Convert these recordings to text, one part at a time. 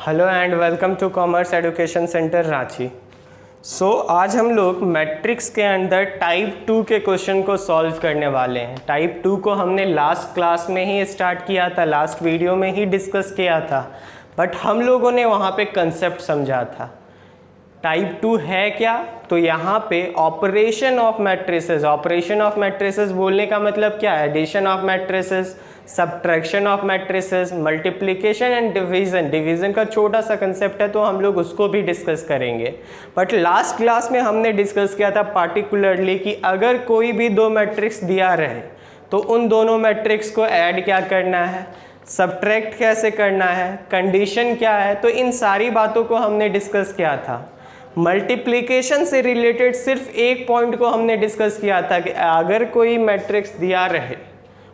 Hello and welcome to commerce education centre Ranchi. आज हम लोग मैट्रिक्स के अंदर टाइप 2 के क्वेश्चन को सॉल्व करने वाले हैं। टाइप 2 को हमने लास्ट क्लास में ही स्टार्ट किया था, लास्ट वीडियो में ही डिस्कस किया था, बट हम लोगों ने वहाँ पे कंसेप्ट समझा था। टाइप 2 है क्या? तो यहाँ पे ऑपरेशन ऑफ मैट्रिसेस बोलने का मतलब क्या है? Addition of matrices, subtraction of matrices, multiplication and division का छोटा सा कंसेप्ट है, तो हम लोग उसको भी डिस्कस करेंगे। बट लास्ट क्लास में हमने डिस्कस किया था पार्टिकुलरली कि अगर कोई भी दो मैट्रिक्स दिया रहे तो उन दोनों मैट्रिक्स को ऐड क्या करना है, सब्ट्रैक्ट कैसे करना है, कंडीशन क्या है, तो इन सारी बातों को हमने डिस्कस किया था। मल्टीप्लिकेशन से रिलेटेड सिर्फ एक पॉइंट को हमने डिस्कस किया था कि अगर कोई मैट्रिक्स दिया रहे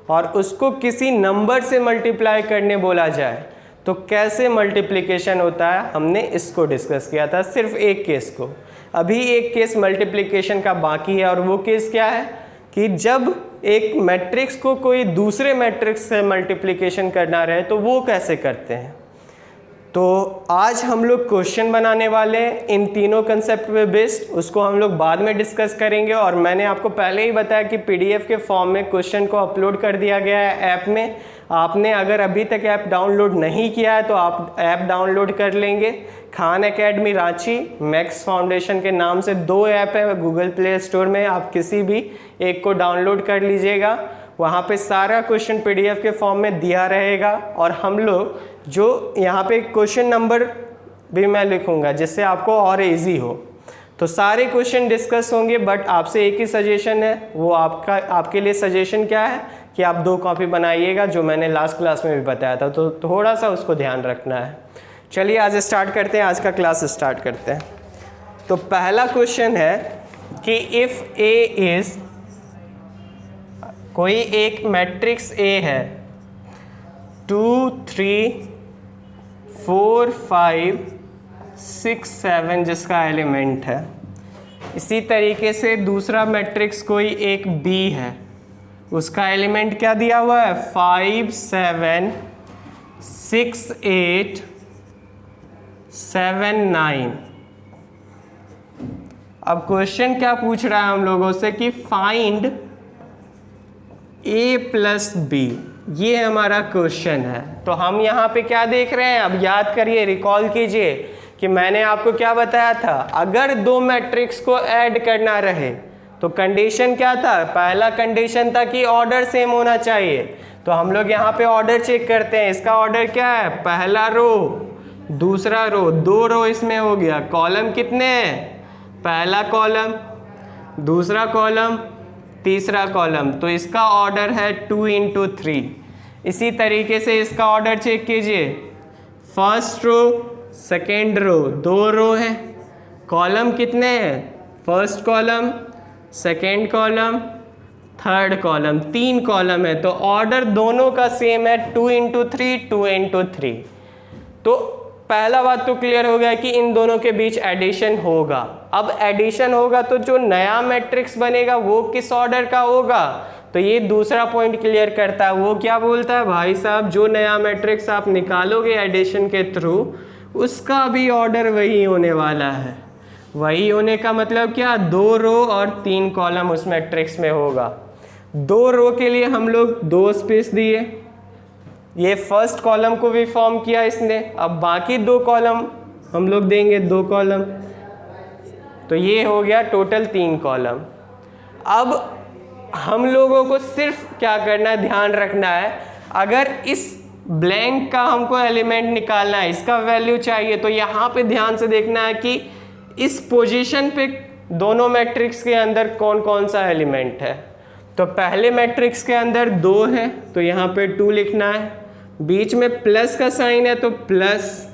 और उसको किसी नंबर से मल्टीप्लाई करने बोला जाए तो कैसे मल्टीप्लिकेशन होता है, हमने इसको डिस्कस किया था, सिर्फ एक केस को। अभी एक केस मल्टीप्लिकेशन का बाकी है, और वो केस क्या है कि जब एक मैट्रिक्स को कोई दूसरे मैट्रिक्स से मल्टीप्लिकेशन करना रहे तो वो कैसे करते हैं। तो आज हम लोग क्वेश्चन बनाने वाले हैं इन तीनों कंसेप्ट पे बेस्ड, उसको हम लोग बाद में डिस्कस करेंगे। और मैंने आपको पहले ही बताया कि पीडीएफ के फॉर्म में क्वेश्चन को अपलोड कर दिया गया है ऐप में। आपने अगर अभी तक ऐप डाउनलोड नहीं किया है तो आप ऐप डाउनलोड कर लेंगे। Khan academy Ranchi, max foundation के नाम से दो ऐप है गूगल प्ले स्टोर में, आप किसी भी एक को डाउनलोड कर लीजिएगा। वहाँ पे सारा क्वेश्चन पीडीएफ के फॉर्म में दिया रहेगा, और हम लोग जो यहाँ पे क्वेश्चन नंबर भी मैं लिखूँगा जिससे आपको और इजी हो। तो सारे क्वेश्चन डिस्कस होंगे, बट आपसे एक ही सजेशन है, वो आपके लिए सजेशन क्या है कि आप 2 कॉपी बनाइएगा, जो मैंने लास्ट क्लास में भी बताया था, तो थोड़ा सा उसको ध्यान रखना है। चलिए आज स्टार्ट करते हैं, आज का क्लास स्टार्ट करते हैं। तो पहला क्वेश्चन है कि इफ़ ए इज़, कोई एक मैट्रिक्स ए है 2 3 4 5 6 7 जिसका एलिमेंट है। इसी तरीके से दूसरा मैट्रिक्स कोई एक बी है, उसका एलिमेंट क्या दिया हुआ है 5 7 6 8 7 9। अब क्वेश्चन क्या पूछ रहा है हम लोगों से कि फाइंड ए प्लस बी, ये हमारा क्वेश्चन है। तो हम यहाँ पे क्या देख रहे हैं, अब याद करिए, रिकॉल कीजिए कि मैंने आपको क्या बताया था। अगर दो मैट्रिक्स को ऐड करना रहे तो कंडीशन क्या था, पहला कंडीशन था कि ऑर्डर सेम होना चाहिए। तो हम लोग यहाँ पे ऑर्डर चेक करते हैं, इसका ऑर्डर क्या है, पहला रो दूसरा रो, 2 रो इसमें हो गया। कॉलम कितने हैं, पहला कॉलम दूसरा कॉलम तीसरा कॉलम, तो इसका ऑर्डर है 2 into 3। इसी तरीके से इसका ऑर्डर चेक कीजिए, फर्स्ट रो सेकेंड रो, 2 रो है, कॉलम कितने हैं, first column second column third column, 3 column है, तो ऑर्डर दोनों का सेम है 2 into 3 2 into 3। तो पहला बात तो क्लियर हो गया कि इन दोनों के बीच एडिशन होगा। अब एडिशन होगा तो जो नया मैट्रिक्स बनेगा वो किस ऑर्डर का होगा, तो ये दूसरा पॉइंट क्लियर करता है। वो क्या बोलता है, भाई साहब जो नया मैट्रिक्स आप निकालोगे एडिशन के थ्रू, उसका भी ऑर्डर वही होने वाला है। वही होने का मतलब क्या, 2 रो और 3 कॉलम उस मैट्रिक्स में होगा। 2 रो के लिए हम लोग 2 स्पेस दिए, ये फर्स्ट कॉलम को भी फॉर्म किया इसने। अब बाकी 2 कॉलम हम लोग देंगे 2 कॉलम, तो ये हो गया टोटल 3 कॉलम। अब हम लोगों को सिर्फ क्या करना है, ध्यान रखना है, अगर इस ब्लैंक का हमको एलिमेंट निकालना है, इसका वैल्यू चाहिए, तो यहाँ पे ध्यान से देखना है कि इस पोजीशन पे दोनों मैट्रिक्स के अंदर कौन कौन सा एलिमेंट है। तो पहले मैट्रिक्स के अंदर 2 है, तो यहाँ पे 2 लिखना है, बीच में प्लस का साइन है तो प्लस।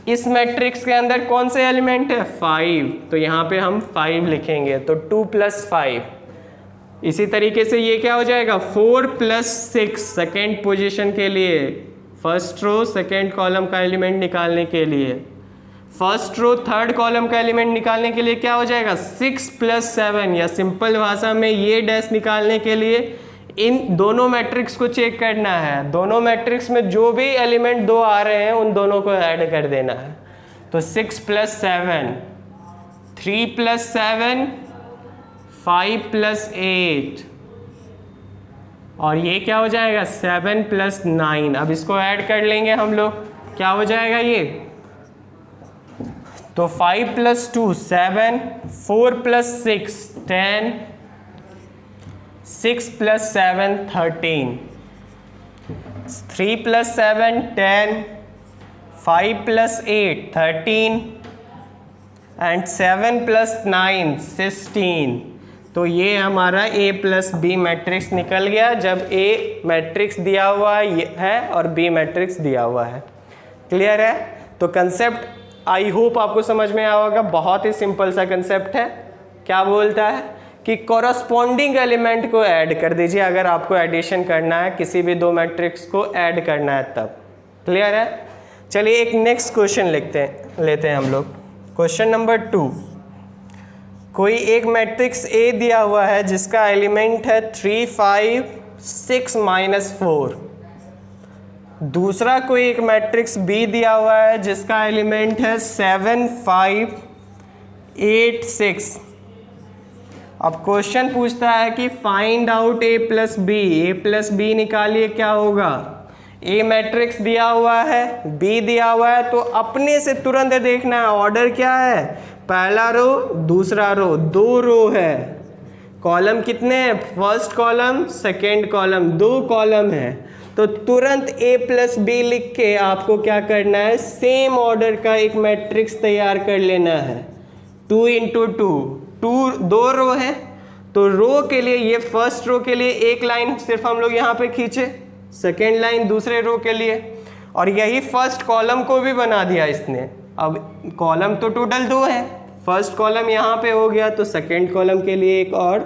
इस मैट्रिक्स के अंदर कौन से एलिमेंट है, 5, तो यहाँ पे हम 5 लिखेंगे, तो 2 + 5। इसी तरीके से ये क्या हो जाएगा, 4 + 6 सेकेंड पोजीशन के लिए, फर्स्ट रो सेकेंड कॉलम का एलिमेंट निकालने के लिए। फर्स्ट रो थर्ड कॉलम का एलिमेंट निकालने के लिए क्या हो जाएगा, 6 + 7, या सिंपल भाषा में ये डैश निकालने के लिए इन दोनों मैट्रिक्स को चेक करना है, दोनों मैट्रिक्स में जो भी एलिमेंट दो आ रहे हैं उन दोनों को ऐड कर देना है। तो 6 + 7, 3 + 7, 5 + 8, और ये क्या हो जाएगा 7 + 9। अब इसको ऐड कर लेंगे हम लोग, क्या हो जाएगा ये, तो 5 + 2 7, 4 + 6 10, 6 + 7 13, 3 + 7 10, 5 + 8 13, एंड 7 + 9 16। तो ये हमारा A + B मैट्रिक्स निकल गया जब A मैट्रिक्स दिया हुआ है और B मैट्रिक्स दिया हुआ है। क्लियर है? तो कंसेप्ट आई होप आपको समझ में आया होगा, बहुत ही सिंपल सा कंसेप्ट है। क्या बोलता है कि कॉरस्पॉन्डिंग एलिमेंट को ऐड कर दीजिए अगर आपको एडिशन करना है, किसी भी दो मैट्रिक्स को ऐड करना है तब। क्लियर है? चलिए एक नेक्स्ट क्वेश्चन लेते हैं हम लोग। क्वेश्चन नंबर 2, कोई एक मैट्रिक्स A दिया हुआ है जिसका एलिमेंट है 3 5 6 -4। दूसरा कोई एक मैट्रिक्स B दिया हुआ है जिसका एलिमेंट है 7 5 8 6। अब क्वेश्चन पूछता है कि find out A + B। A + B निकालिए, क्या होगा। A मैट्रिक्स दिया हुआ है, B दिया हुआ है, तो अपने से तुरंत देखना है ऑर्डर क्या है, पहला रो दूसरा रो, 2 रो है। कॉलम कितने हैं, first column second column, 2 column है। तो तुरंत A + B लिख के आपको क्या करना है, सेम ऑर्डर का एक मैट्रिक्स तैयार कर लेना है। 2 × 2, 2 रो है, तो रो के लिए ये फर्स्ट रो के लिए एक लाइन सिर्फ हम लोग यहाँ पे खींचे, सेकेंड लाइन दूसरे रो के लिए, और यही फर्स्ट कॉलम को भी बना दिया इसने। अब कॉलम तो टोटल 2 है, फर्स्ट कॉलम यहाँ पे हो गया, तो सेकेंड कॉलम के लिए एक और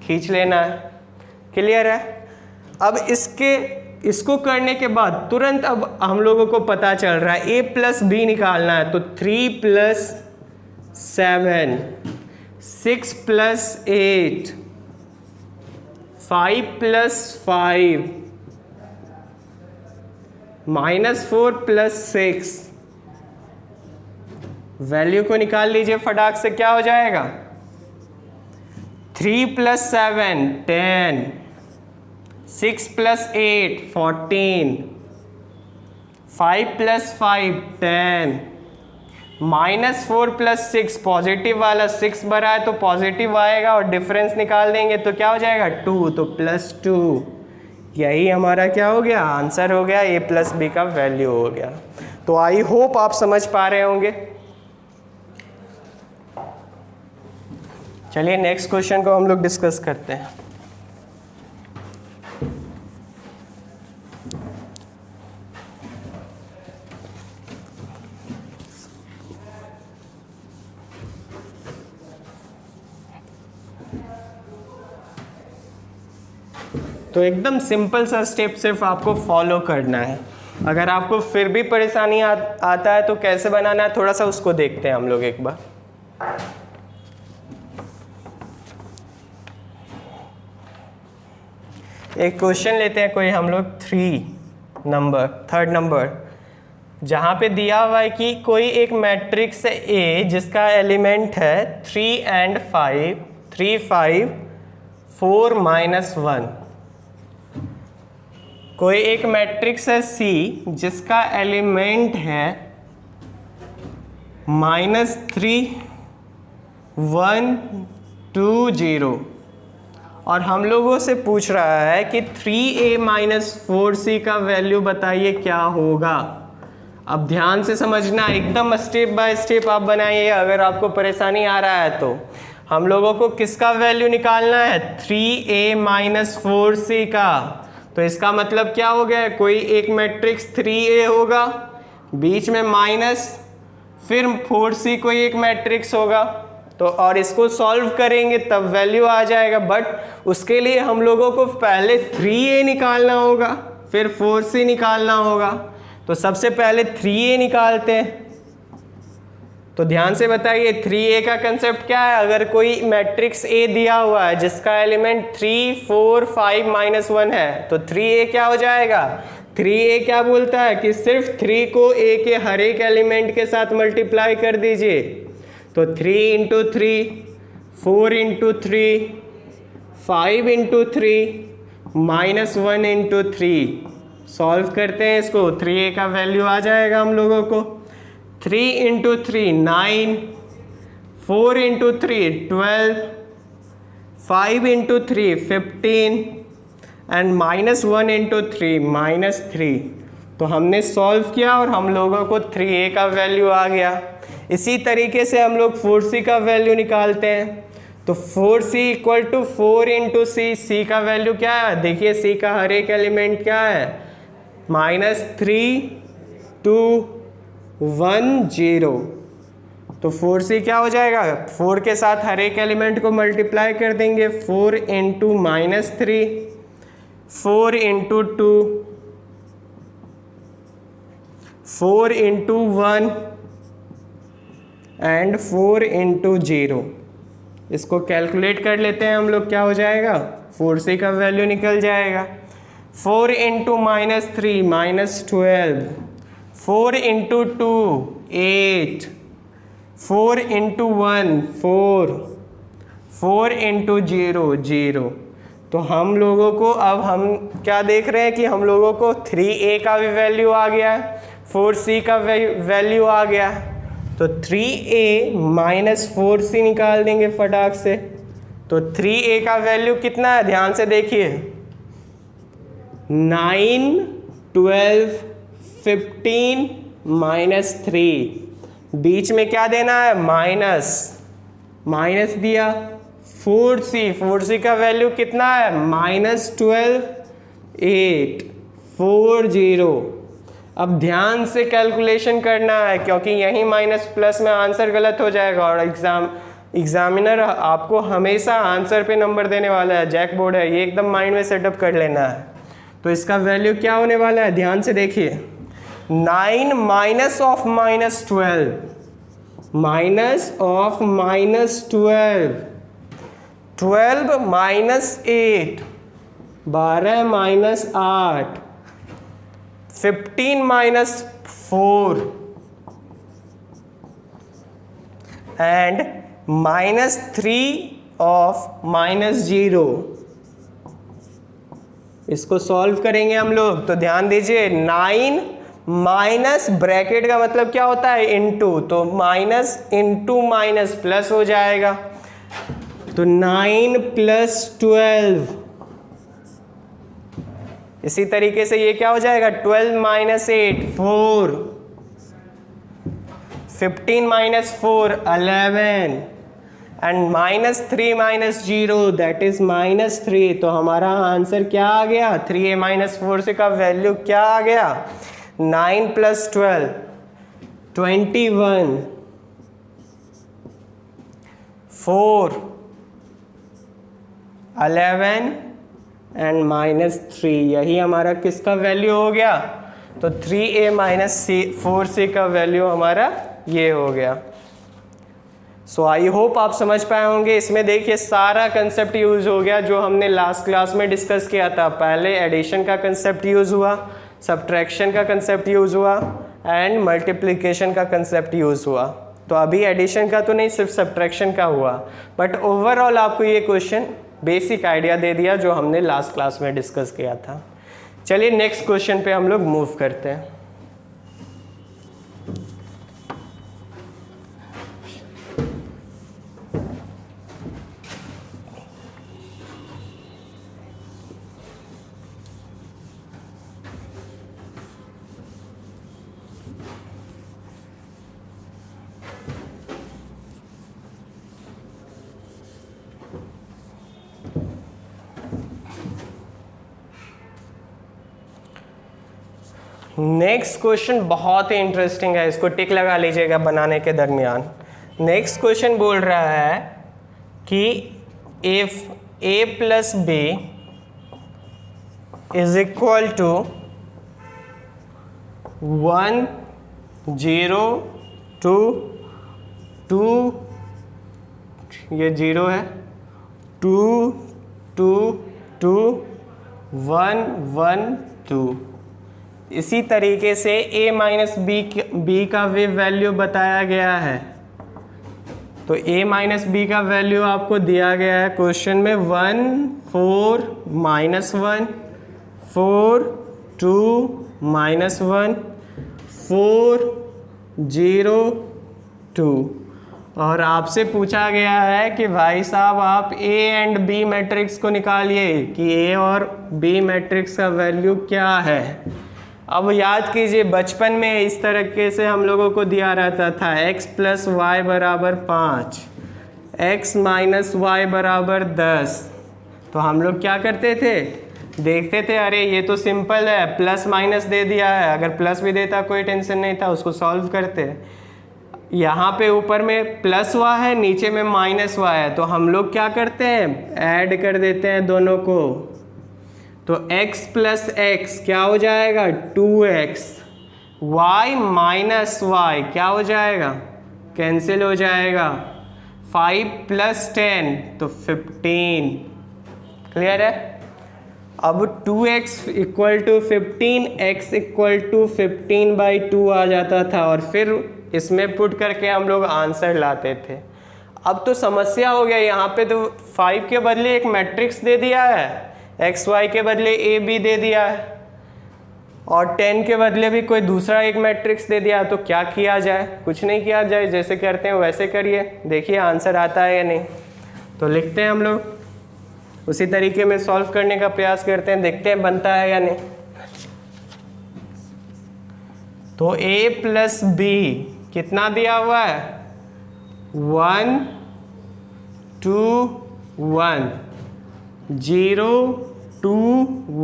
खींच लेना है। क्लियर है? अब इसको करने के बाद तुरंत अब हम लोगों को पता चल रहा है A + B निकालना है। तो 3 + 7, 6 + 8, 5 + 5, -4 + 6। वैल्यू को निकाल लीजिए फटाक से, क्या हो जाएगा, 3 + 7 10, 6 + 8 14, 5 + 5 10, -4 + 6, पॉजिटिव वाला 6 भरा है तो पॉजिटिव आएगा, और डिफरेंस निकाल देंगे तो क्या हो जाएगा 2, तो +2। यही हमारा क्या हो गया, आंसर हो गया, A + B का वैल्यू हो गया। तो आई होप आप समझ पा रहे होंगे। चलिए नेक्स्ट क्वेश्चन को हम लोग डिस्कस करते हैं। तो एकदम सिंपल सा स्टेप सिर्फ आपको फॉलो करना है। अगर आपको फिर भी परेशानी आता है तो कैसे बनाना है, थोड़ा सा उसको देखते हैं हम लोग एक बार। एक क्वेश्चन लेते हैं कोई हम लोग 3rd नंबर, जहाँ पे दिया हुआ है कि कोई एक मैट्रिक्स A जिसका एलिमेंट है 3 and 5, 3 5 4 -1। कोई एक मैट्रिक्स है C जिसका एलिमेंट है -3 1 2 0, और हम लोगों से पूछ रहा है कि 3A - 4C का वैल्यू बताइए क्या होगा। अब ध्यान से समझना, एकदम स्टेप बाय स्टेप आप बनाइए। अगर आपको परेशानी आ रहा है तो हम लोगों को किसका वैल्यू निकालना है, 3A - 4C का। तो इसका मतलब क्या हो गया, कोई एक मैट्रिक्स 3A होगा, बीच में माइनस, फिर 4C कोई एक मैट्रिक्स होगा, तो और इसको सॉल्व करेंगे तब वैल्यू आ जाएगा। बट उसके लिए हम लोगों को पहले 3A निकालना होगा, फिर 4C निकालना होगा। तो सबसे पहले 3A निकालते हैं। तो ध्यान से बताइए 3a का कंसेप्ट क्या है। अगर कोई मैट्रिक्स a दिया हुआ है जिसका एलिमेंट 3, 4, 5, -1 है तो 3a क्या हो जाएगा। 3a क्या बोलता है कि सिर्फ 3 को a के हर एक एलिमेंट के साथ मल्टीप्लाई कर दीजिए। तो 3 × 3, 4 × 3, 5 × 3, -1 × 3। सॉल्व करते हैं इसको। 3a का वैल्यू आ जाएगा हम लोगों को 3 × 3 9, 4 × 3 12, 5 × 3 15 एंड -1 × 3 -3। तो हमने सॉल्व किया और हम लोगों को 3a का वैल्यू आ गया। इसी तरीके से हम लोग 4c का वैल्यू निकालते हैं। तो 4c = 4 × c। c का वैल्यू क्या है, देखिए c का हर एक एलिमेंट क्या है, -3, 2, 1, 0। तो 4c क्या हो जाएगा, 4 के साथ हर एक एलिमेंट को मल्टीप्लाई कर देंगे। 4 × -3, 4 × 2, 4 × 1 एंड 4 × 0। इसको कैलकुलेट कर लेते हैं हम लोग, क्या हो जाएगा, 4c का वैल्यू निकल जाएगा। 4 × -3 -12, 4 × 2 8, 4 × 1 4, 4 × 0 0। तो हम लोगों को अब हम क्या देख रहे हैं कि हम लोगों को 3a का भी वैल्यू आ गया है, 4c का वैल्यू आ गया है। तो 3a - 4c निकाल देंगे फटाक से। तो 3a का वैल्यू कितना है, ध्यान से देखिए 9, 12, 15 -3। बीच में क्या देना है, माइनस दिया। 4c का वैल्यू कितना है, -12, 8, 4, 0। अब ध्यान से कैलकुलेशन करना है क्योंकि यहीं माइनस प्लस में आंसर गलत हो जाएगा और एग्जामिनर आपको हमेशा आंसर पे नंबर देने वाला है। जैक बोर्ड है ये, एकदम माइंड में सेटअप कर लेना है। तो इसका वैल्यू क्या होने वाला है, ध्यान से देखिए 9 - of -12 -12, 12 -8, 12 -8, 15 -4 and -3 of -0। इसको सॉल्व करेंगे हम लोग। तो ध्यान दीजिए 9 माइनस ब्रैकेट का मतलब क्या होता है, इनटू। तो माइनस इंटू माइनस प्लस हो जाएगा। तो 9 + 12। इसी तरीके से ये क्या हो जाएगा, 12 - 8 4, 15 - 4 11 एंड -3 - 0 दैट इज -3। तो हमारा आंसर क्या आ गया, 3a - 4c का वैल्यू क्या आ गया, 9 + 12 21, 4 11 एंड -3। यही हमारा किसका वैल्यू हो गया, तो 3a - 4c का वैल्यू हमारा ये हो गया। सो आई होप आप समझ पाए होंगे। इसमें देखिए सारा कंसेप्ट यूज हो गया जो हमने लास्ट क्लास में डिस्कस किया था। पहले एडिशन का कंसेप्ट यूज हुआ, सब्ट्रैक्शन का कंसेप्ट यूज हुआ एंड मल्टीप्लिकेशन का कंसेप्ट यूज हुआ। तो अभी एडिशन का तो नहीं, सिर्फ सब्ट्रैक्शन का हुआ, बट ओवरऑल आपको ये क्वेश्चन बेसिक आइडिया दे दिया जो हमने लास्ट क्लास में डिस्कस किया था। चलिए नेक्स्ट क्वेश्चन पे हम लोग मूव करते हैं। नेक्स्ट क्वेश्चन बहुत ही इंटरेस्टिंग है, इसको टिक लगा लीजिएगा बनाने के दरमियान। नेक्स्ट क्वेश्चन बोल रहा है कि इफ a + b = 1 0 2 2, ये 0 है, 2 2 2 1 1 2। इसी तरीके से a माइनस बी का वेव वैल्यू बताया गया है। तो a माइनस बी का वैल्यू आपको दिया गया है क्वेश्चन में 1 4 -1 4 2 -1 4 0 2। और आपसे पूछा गया है कि भाई साहब आप a एंड b मैट्रिक्स को निकालिए कि a और b मैट्रिक्स का वैल्यू क्या है। अब याद कीजिए बचपन में इस तरीके से हम लोगों को दिया रहता था x प्लस वाई बराबर 5, x माइनस वाई बराबर 10। तो हम लोग क्या करते थे, देखते थे अरे ये तो सिंपल है, प्लस माइनस दे दिया है, अगर प्लस भी देता कोई टेंशन नहीं था, उसको सॉल्व करते। यहाँ पे ऊपर में प्लस हुआ है, नीचे में माइनस हुआ है, तो हम लोग क्या करते हैं, ऐड कर देते हैं दोनों को। तो x प्लस एक्स क्या हो जाएगा 2x, y माइनस वाई क्या हो जाएगा, कैंसिल हो जाएगा, 5 प्लस 10 तो 15। क्लियर है। अब 2x equal to 15, x equal to 15/2 आ जाता था और फिर इसमें पुट करके हम लोग आंसर लाते थे। अब तो समस्या हो गया, यहाँ पे तो 5 के बदले एक मैट्रिक्स दे दिया है, एक्स वाई के बदले ए बी दे दिया है और 10 के बदले भी कोई दूसरा एक मैट्रिक्स दे दिया। तो क्या किया जाए, कुछ नहीं किया जाए, जैसे करते हैं वैसे करिए, देखिए आंसर आता है या नहीं। तो लिखते हैं हम लोग, उसी तरीके में सॉल्व करने का प्रयास करते हैं, देखते हैं बनता है या नहीं। तो a प्लस बी कितना दिया हुआ है 1 2 1 0 2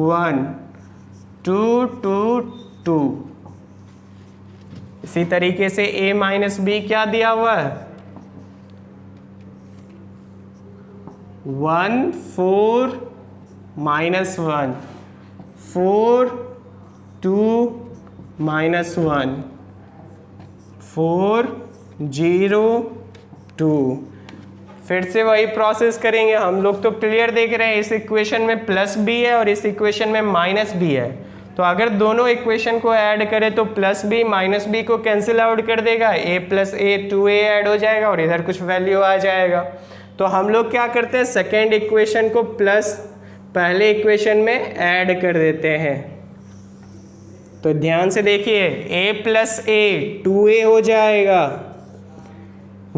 1 2 2 2। इसी तरीके से a माइनस बी क्या दिया हुआ है 1 4 -1 4 2 -1 4 0 2। फिर से वही प्रोसेस करेंगे हम लोग। तो क्लियर देख रहे हैं, इस इक्वेशन में प्लस बी है और इस इक्वेशन में माइनस बी है। तो अगर दोनों इक्वेशन को ऐड करें तो प्लस बी माइनस बी को कैंसिल आउट कर देगा, a plus A 2a add हो जाएगा और इधर कुछ वैल्यू आ जाएगा। तो हम लोग क्या करते हैं, सेकेंड इक्वेशन को प्लस पहले इक्वेशन में ऐड कर देते हैं। तो ध्यान से देखिए, a प्लस ए 2a हो जाएगा,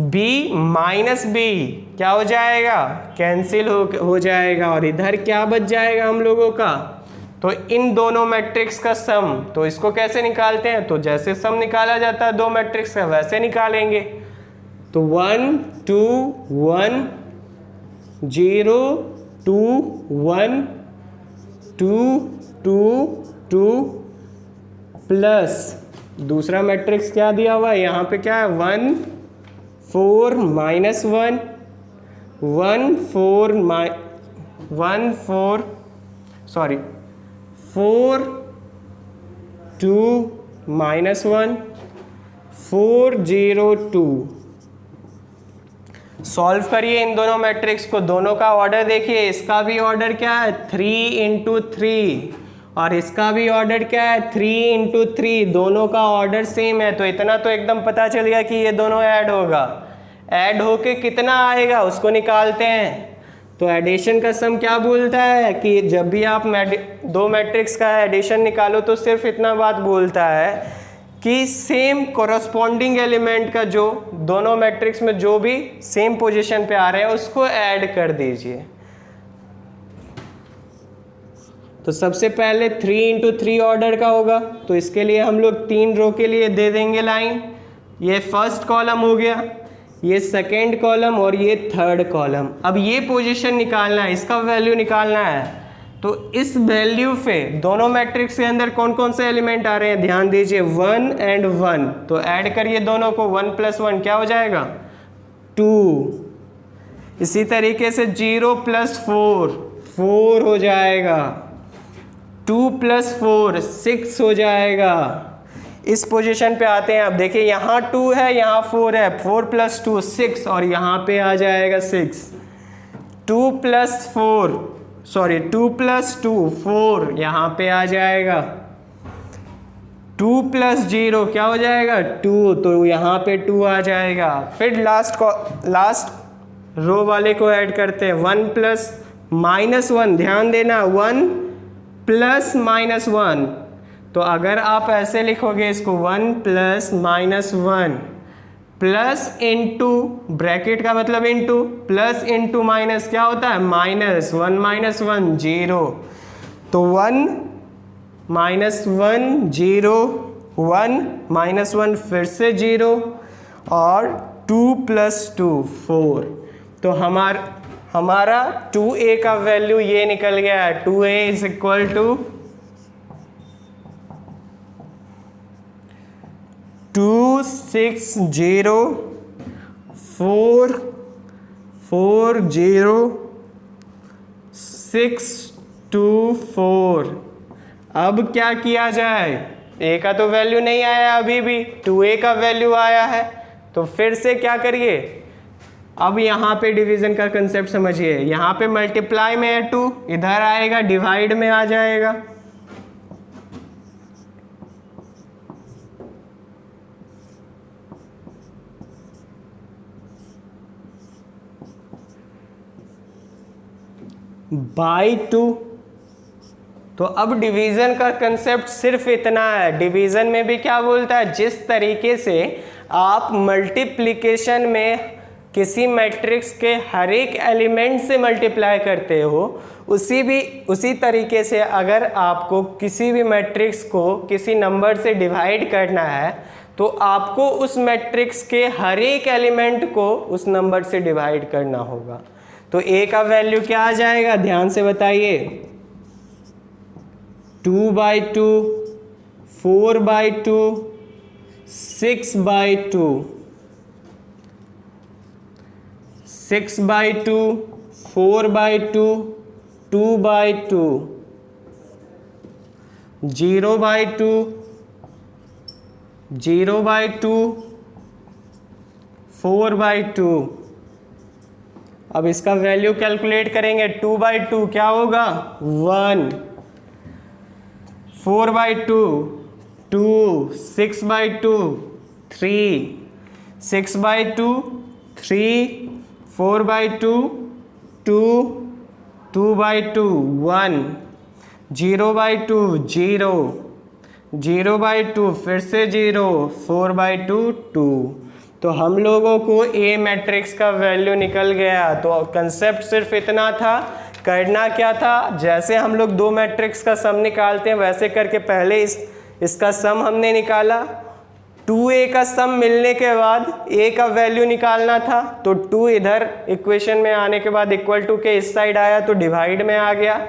b माइनस बी क्या हो जाएगा, कैंसिल हो जाएगा और इधर क्या बच जाएगा हम लोगों का, तो इन दोनों मैट्रिक्स का सम। तो इसको कैसे निकालते हैं, तो जैसे सम निकाला जाता है दो मैट्रिक्स का वैसे निकालेंगे। तो 1 2 1 0 2 1 2 2 2 प्लस दूसरा मैट्रिक्स क्या दिया हुआ है यहाँ पे, क्या है 1 4 -1 1 4 4 2 -1 4 0 2। सॉल्व करिए इन दोनों मैट्रिक्स को, दोनों का ऑर्डर देखिए, इसका भी ऑर्डर क्या है 3 × 3 और इसका भी ऑर्डर क्या है 3 × 3, दोनों का ऑर्डर सेम है। तो इतना तो एकदम पता चल गया कि ये दोनों ऐड होगा, ऐड होके कितना आएगा उसको निकालते हैं। तो एडिशन का सम क्या बोलता है कि जब भी आप दो मैट्रिक्स का एडिशन निकालो तो सिर्फ इतना बात बोलता है कि सेम कोरस्पॉन्डिंग एलिमेंट का जो दोनों मैट्रिक्स में जो भी सेम पोजीशन पे आ रहे हैं उसको ऐड कर दीजिए। तो सबसे पहले 3 × 3 ऑर्डर का होगा, तो इसके लिए हम लोग 3 रो के लिए दे देंगे लाइन। ये फर्स्ट कॉलम हो गया, ये सेकेंड कॉलम और ये थर्ड कॉलम। अब ये पोजीशन निकालना है, इसका वैल्यू निकालना है। तो इस वैल्यू पे दोनों मैट्रिक्स के अंदर कौन कौन से एलिमेंट आ रहे हैं ध्यान दीजिए, 1 और 1। तो ऐड करिए दोनों को, 1 + 1 क्या हो जाएगा 2। इसी तरीके से 0 + 4 4 हो जाएगा, 2 + 4 6 हो जाएगा। इस पोजीशन पे आते हैं। अब देखिए यहाँ 2 है, यहाँ 4 है, 4 + 2 6, और यहाँ पे आ जाएगा 6। 2 + 4 सॉरी 2 + 2 4, यहाँ पे आ जाएगा। 2 + 0 क्या हो जाएगा 2, तो यहाँ पे 2 आ जाएगा। फिर लास्ट रो वाले को ऐड करते हैं। 1 + -1, ध्यान देना 1 + -1, तो अगर आप ऐसे लिखोगे इसको 1 + -1 प्लस इंटू, ब्रैकेट का मतलब इंटू, प्लस इंटू माइनस क्या होता है माइनस, 1 - 1 0, तो 1 - 1 0, 1 - 1 फिर से 0, और 2 + 2 4, तो हमारा 2a का वैल्यू ये निकल गया है। 2a = 260404624। अब क्या किया जाए, a का तो वैल्यू नहीं आया अभी भी, 2a का वैल्यू आया है, तो फिर से क्या करिए, अब यहाँ पे डिवीजन का कंसेप्ट समझिए। यहाँ पे मल्टीप्लाई में है 2, इधर आएगा डिवाइड में आ जाएगा। बाई 2, तो अब डिवीजन का कंसेप्ट सिर्फ इतना है। डिवीजन में भी क्या बोलता है, जिस तरीके से आप मल्टीप्लिकेशन में किसी मैट्रिक्स के हर एक एलिमेंट से मल्टीप्लाई करते हो, उसी तरीके से अगर आपको किसी भी मैट्रिक्स को किसी नंबर से डिवाइड करना है, तो आपको उस मैट्रिक्स के हर एक एलिमेंट को उस नंबर से डिवाइड करना होगा। तो a का वैल्यू क्या आ जाएगा, ध्यान से बताइए, 2/2, 4/2, 6/2, 6/2, 4/2, 2/2, 0/2, 0/2, 4/2। अब इसका वैल्यू कैलकुलेट करेंगे, 2/2 क्या होगा 1, 4/2 2, 6/2 3, 6/2 3, 4/2 2, 2/2 1, 0/2 0, 0/2 फिर से 0, 4/2 2। तो हम लोगों को A मैट्रिक्स का वैल्यू निकल गया। तो कंसेप्ट सिर्फ इतना था, करना क्या था, जैसे हम लोग दो मैट्रिक्स का सम निकालते हैं वैसे करके पहले इसका सम हमने निकाला। 2a का सम मिलने के बाद a का वैल्यू निकालना था, तो 2 इधर इक्वेशन में आने के बाद इक्वल टू के इस साइड आया तो डिवाइड में आ गया।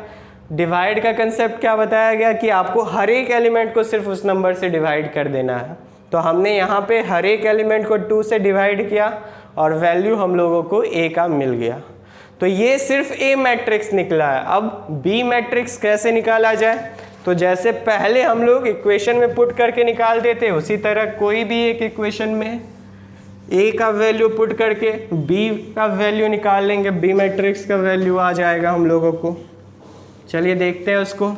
डिवाइड का कंसेप्ट क्या बताया गया कि आपको हर एक एलिमेंट को सिर्फ उस नंबर से डिवाइड कर देना है। तो हमने यहाँ पे हर एक एलिमेंट को 2 से डिवाइड किया और वैल्यू हम लोगों को a का मिल गया। तो ये सिर्फ A मैट्रिक्स निकला है। अब B मैट्रिक्स कैसे निकाला जाए, तो जैसे पहले हम लोग इक्वेशन में पुट करके निकाल देते, उसी तरह कोई भी एक इक्वेशन में A का वैल्यू पुट करके B का वैल्यू निकाल लेंगे, B मैट्रिक्स का वैल्यू आ जाएगा हम लोगों को। चलिए देखते हैं उसको।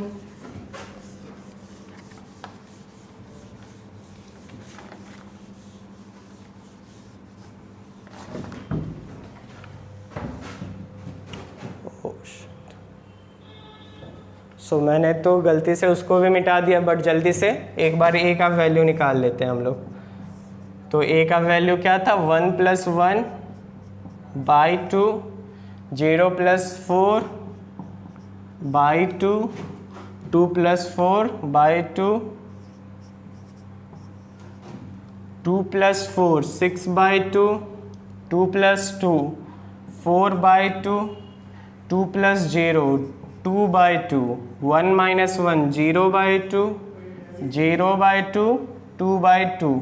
मैंने तो गलती से उसको भी मिटा दिया, बट जल्दी से एक बार A का वैल्यू निकाल लेते हैं हम लोग। तो A का वैल्यू क्या था 1 + 1 बाई 2, 0 + 4 बाई 2, 2 + 4 बाई 2, 2 + 4 6/2, 2 + 2 4/2, 2 + 0 2/2, 1 - 1 0/2, 0/2 2/2।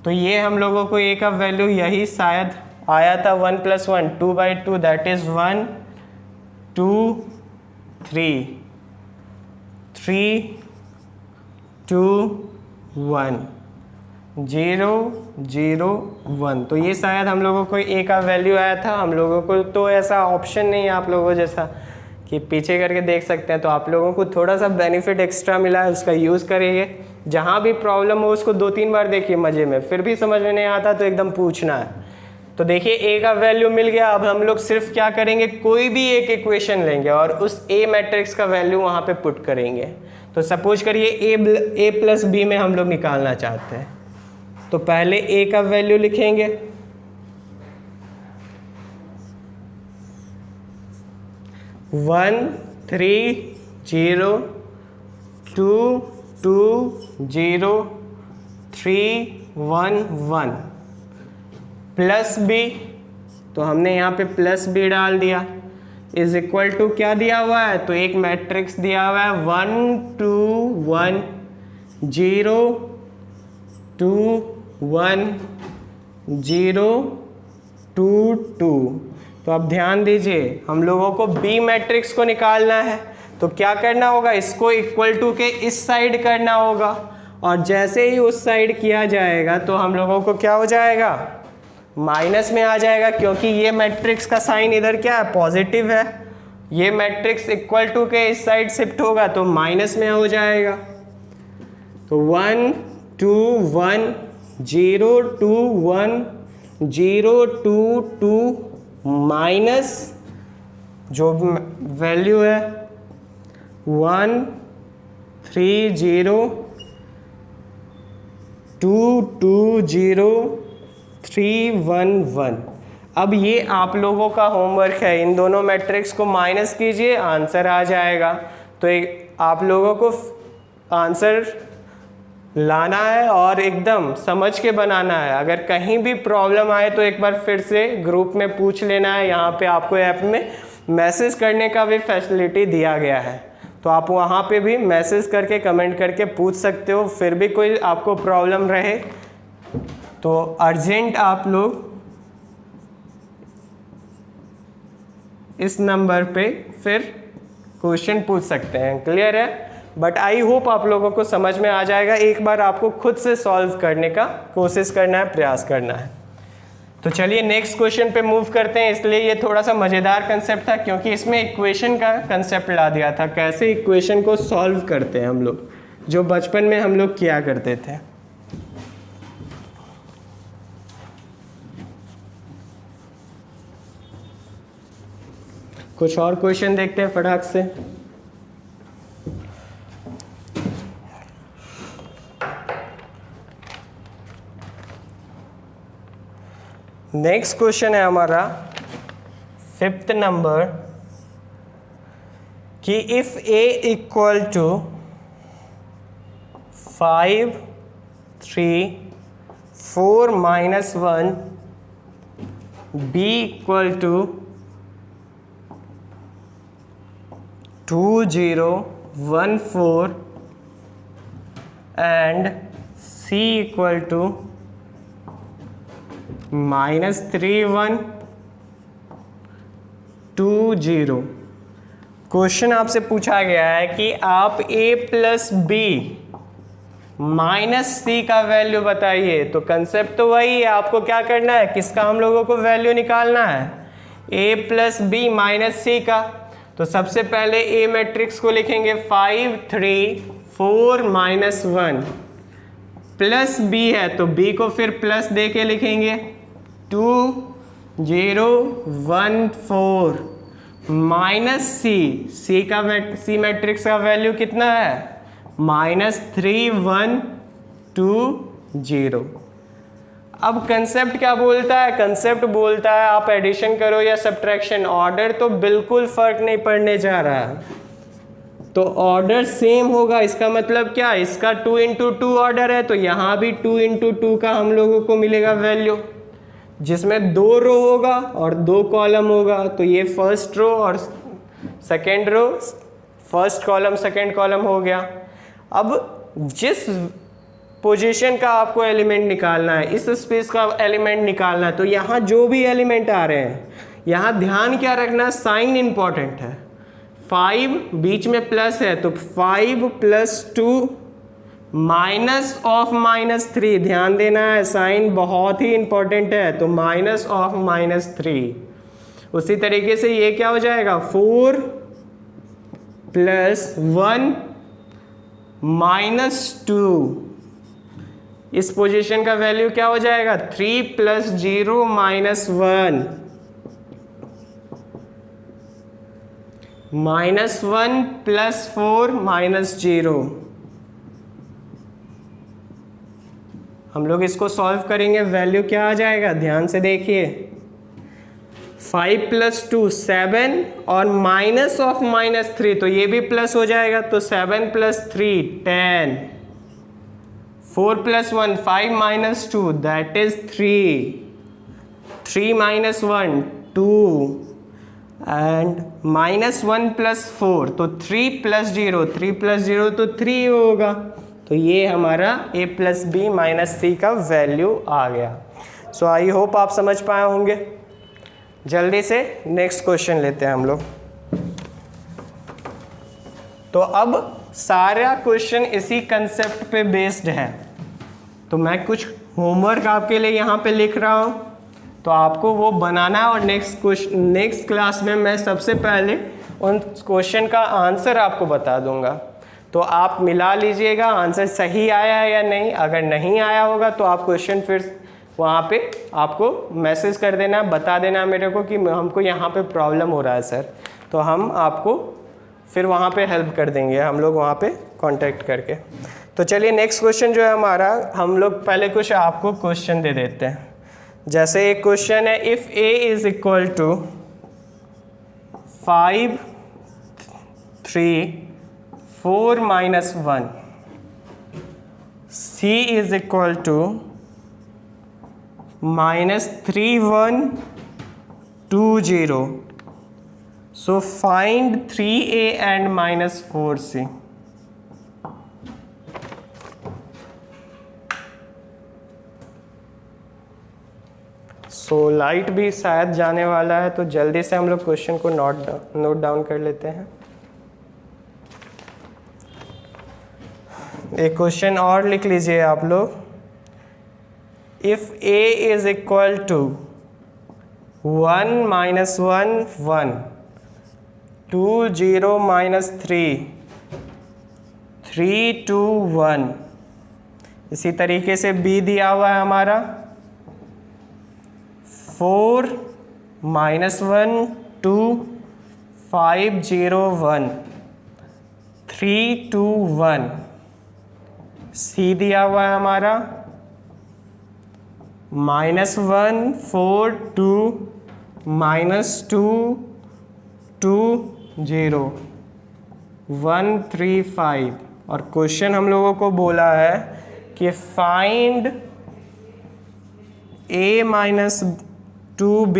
तो ये हम लोगों को A का वैल्यू यही शायद आया था 1 + 1 2/2, दैट इज 1 2 3 3 2 1 0 0 1। तो ये शायद हम लोगों को ए का वैल्यू आया था। हम लोगों को तो ऐसा ऑप्शन नहीं है आप लोगों जैसा कि पीछे करके देख सकते हैं, तो आप लोगों को थोड़ा सा बेनिफिट एक्स्ट्रा मिला है, उसका यूज़ करिए। जहाँ भी प्रॉब्लम हो उसको 2-3 बार देखिए मज़े में, फिर भी समझ में नहीं आता तो एकदम पूछना है। तो देखिए ए का वैल्यू मिल गया। अब हम लोग सिर्फ क्या करेंगे, कोई भी एक इक्वेशन लेंगे और उस ए मैट्रिक्स का वैल्यू वहाँ पे पुट करेंगे। तो सपोज करिए ए प्लस बी में हम लोग निकालना चाहते हैं, तो पहले ए का वैल्यू लिखेंगे, 1 3 0 2 2 0 3 1 1 प्लस बी, तो हमने यहाँ पे प्लस बी डाल दिया, इज इक्वल टू क्या दिया हुआ है, तो एक मैट्रिक्स दिया हुआ है 1 2 1 0 2 1 0 2 2। तो अब ध्यान दीजिए, हम लोगों को बी मैट्रिक्स को निकालना है, तो क्या करना होगा, इसको इक्वल टू के इस साइड करना होगा, और जैसे ही उस साइड किया जाएगा तो हम लोगों को क्या हो जाएगा, माइनस में आ जाएगा, क्योंकि ये मैट्रिक्स का साइन इधर क्या है, पॉजिटिव है। ये मैट्रिक्स इक्वल टू के इस साइड शिफ्ट होगा तो माइनस में हो जाएगा। तो 1 2 1 0 2 1 0 2 2 माइनस जो वैल्यू है 1 3 0 2 2 0 3 1 1। अब ये आप लोगों का होमवर्क है, इन दोनों मैट्रिक्स को माइनस कीजिए, आंसर आ जाएगा। तो आप लोगों को आंसर लाना है और एकदम समझ के बनाना है। अगर कहीं भी प्रॉब्लम आए तो एक बार फिर से ग्रुप में पूछ लेना है। यहाँ पे आपको ऐप में मैसेज करने का भी फैसिलिटी दिया गया है, तो आप वहाँ पे भी मैसेज करके कमेंट करके पूछ सकते हो। फिर भी कोई आपको प्रॉब्लम रहे तो अर्जेंट आप लोग इस नंबर पे फिर क्वेश्चन पूछ सकते हैं। क्लियर है? बट आई होप आप लोगों को समझ में आ जाएगा। एक बार आपको खुद से सॉल्व करने का कोशिश करना है, प्रयास करना है। तो चलिए नेक्स्ट क्वेश्चन पे मूव करते हैं। इसलिए ये थोड़ा सा मज़ेदार कंसेप्ट था, क्योंकि इसमें इक्वेशन का कंसेप्ट ला दिया था, कैसे इक्वेशन को सॉल्व करते हैं हम लोग, जो बचपन में हम लोग किया करते थे। कुछ और क्वेश्चन देखते हैं फटाक से। नेक्स्ट क्वेश्चन है हमारा 5th नंबर कि if a equal to 5 3 4 minus 1 b equal to 2 0 1 4 and c equal to -3 1 2 0। Question आपसे पूछा गया है कि आप a plus B minus C का वैल्यू बताइए। तो कंसेप्ट तो वही है, आपको क्या करना है, किसका हम लोगों को वैल्यू निकालना है, a plus B minus C का। तो सबसे पहले a मैट्रिक्स को लिखेंगे 5 3 4 माइनस 1 प्लस b है, तो b को फिर प्लस दे के लिखेंगे 2 0 1 4 माइनस सी का सी मैट्रिक्स का वैल्यू कितना है, -3 1 2 0। अब कंसेप्ट क्या बोलता है, कंसेप्ट बोलता है आप एडिशन करो या सब्ट्रैक्शन, ऑर्डर तो बिल्कुल फर्क नहीं पड़ने जा रहा है, तो ऑर्डर सेम होगा। इसका मतलब क्या, इसका 2 × 2 ऑर्डर है, तो यहाँ भी 2 × 2 का हम लोगों को मिलेगा वैल्यू, जिसमें 2 रो होगा और 2 कॉलम होगा। तो ये फर्स्ट रो और second row, first column second column हो गया। अब जिस पोजीशन का आपको एलिमेंट निकालना है, इस स्पेस का एलिमेंट निकालना है, तो यहाँ जो भी एलिमेंट आ रहे हैं, यहाँ ध्यान क्या रखना, साइन इंपॉर्टेंट है। 5 बीच में प्लस है, तो 5 + 2 माइनस ऑफ -3, ध्यान देना है, साइन बहुत ही इंपॉर्टेंट है, तो माइनस ऑफ -3। उसी तरीके से ये क्या हो जाएगा, 4 + 1 -2, इस पोजीशन का वैल्यू क्या हो जाएगा, 3 + 0 -1 -1 + 4 -0। हम लोग इसको सॉल्व करेंगे, वैल्यू क्या आ जाएगा, ध्यान से देखिए, 5 + 2 7 और माइनस ऑफ -3, तो ये भी प्लस हो जाएगा, तो 7 + 3 10, 4 + 1 5 - 2 दैट इज 3, 3 - 1 2 एंड -1 + 4, तो 3 + 0, 3 + 0 तो 3 होगा, तो ये हमारा a + b - c का वैल्यू आ गया। सो आई होप आप समझ पाए होंगे। जल्दी से नेक्स्ट क्वेश्चन लेते हैं हम लोग। तो अब सारा क्वेश्चन इसी कंसेप्ट पे बेस्ड है, तो मैं कुछ होमवर्क आपके लिए यहाँ पे लिख रहा हूँ, तो आपको वो बनाना है, और नेक्स्ट क्लास में मैं सबसे पहले उन क्वेश्चन का आंसर आपको बता दूंगा, तो आप मिला लीजिएगा आंसर सही आया है या नहीं। अगर नहीं आया होगा तो आप क्वेश्चन फिर वहाँ पे आपको मैसेज कर देना, बता देना मेरे को कि हमको यहाँ पे प्रॉब्लम हो रहा है सर, तो हम आपको फिर वहाँ पे हेल्प कर देंगे, हम लोग वहाँ पे कांटेक्ट करके। तो चलिए नेक्स्ट क्वेश्चन जो है हमारा, हम लोग पहले कुछ आपको क्वेश्चन दे देते हैं। जैसे एक क्वेश्चन है, if a = 5 3 4 - 1, c = -3 1 2 0, so find 3a and -4c। So light भी शायद जाने वाला है, तो जल्दी से हम लोग क्वेश्चन को नोट डाउन कर लेते हैं। एक क्वेश्चन और लिख लीजिए आप लोग, इफ a = 1 - 1 1 2 0 -3 3 2 1। इसी तरीके से b दिया हुआ है हमारा 4 - 1 2 5 0 1 3 2 1। c दिया हुआ है हमारा -1 4 2 -2 2 0 1 3 5। और क्वेश्चन हम लोगों को बोला है कि फाइंड a - 2b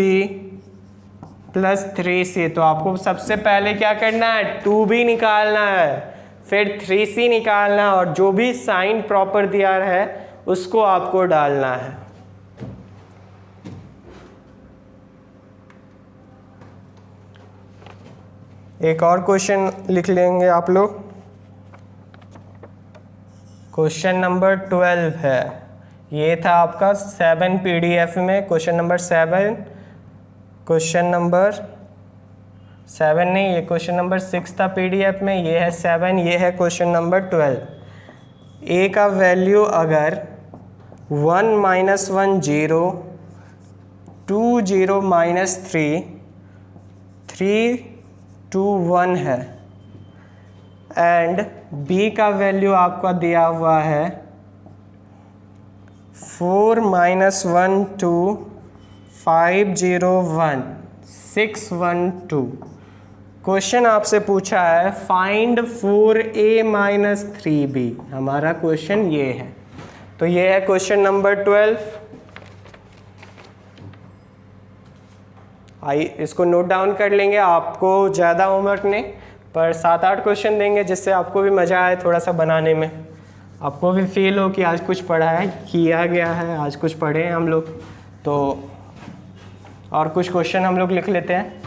+ 3c। तो आपको सबसे पहले क्या करना है, 2b निकालना है, फिर 3c निकालना है, और जो भी साइन प्रॉपर दिया है उसको आपको डालना है। एक और क्वेश्चन लिख लेंगे आप लोग, क्वेश्चन नंबर 12 है, ये था आपका 7 PDF में, क्वेश्चन नंबर 7, क्वेश्चन नंबर 7 नहीं, ये क्वेश्चन नंबर 6 था PDF में, ये है 7, ये है क्वेश्चन नंबर 12। a का वैल्यू अगर 1 - 1 0 2 0 -3 3 2 1 है, एंड b का वैल्यू आपका दिया हुआ है 4 - 1 2 5 0 1 6 1 2। क्वेश्चन आपसे पूछा है फाइंड 4a - 3b, हमारा क्वेश्चन ये है। तो ये है क्वेश्चन नंबर 12। आई इसको नोट डाउन कर लेंगे, आपको ज़्यादा होमवर्क नहीं, पर 7-8 क्वेश्चन देंगे जिससे आपको भी मज़ा आए थोड़ा सा बनाने में, आपको भी फील हो कि आज कुछ पढ़ा है, किया गया है, आज कुछ पढ़े हैं हम लोग। तो और कुछ क्वेश्चन हम लोग लिख लेते हैं।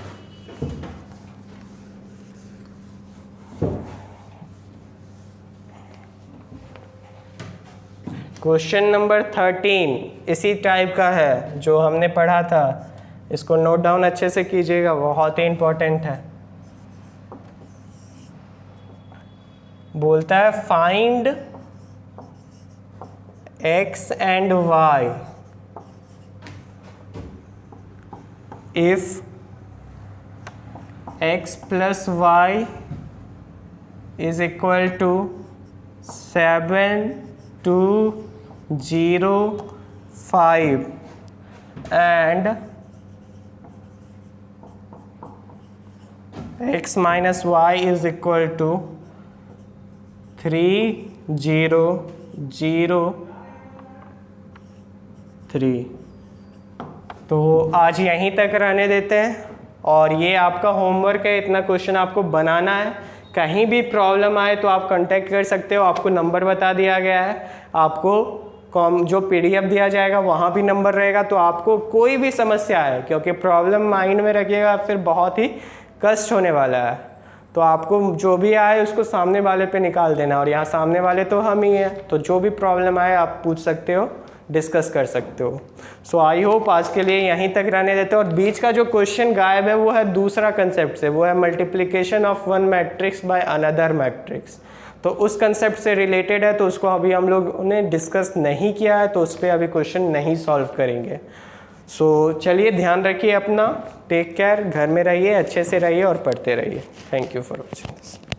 क्वेश्चन नंबर 13 इसी टाइप का है जो हमने पढ़ा था। इसको नोट डाउन अच्छे से कीजिएगा, बहुत ही इंपॉर्टेंट है। बोलता है find x and y if x plus y is equal to 7205 and x minus y is equal to 3003। तो आज यहीं तक रहने देते हैं और ये आपका होमवर्क है, इतना क्वेश्चन आपको बनाना है। कहीं भी प्रॉब्लम आए तो आप कांटेक्ट कर सकते हो, आपको नंबर बता दिया गया है, आपको जो PDF दिया जाएगा वहाँ भी नंबर रहेगा। तो आपको कोई भी समस्या है, क्योंकि प्रॉब्लम माइंड में रखिएगा फिर बहुत ही कष्ट होने वाला है, तो आपको जो भी आए उसको सामने वाले पे निकाल देना। और यहाँ सामने वाले तो हम ही हैं, तो जो भी प्रॉब्लम आए आप पूछ सकते हो, डिस्कस कर सकते हो। सो आई होप आज के लिए यहीं तक रहने देते हो। और बीच का जो क्वेश्चन गायब है वो है दूसरा कंसेप्ट से, वो है multiplication of one matrix by another matrix. तो उस कंसेप्ट से रिलेटेड है, तो उसको अभी हम लोग ने डिस्कस नहीं किया है, तो उस पर अभी क्वेश्चन नहीं सॉल्व करेंगे। सो चलिए ध्यान रखिए अपना, टेक केयर, घर में रहिए, अच्छे से रहिए और पढ़ते रहिए। Thank you for watching this.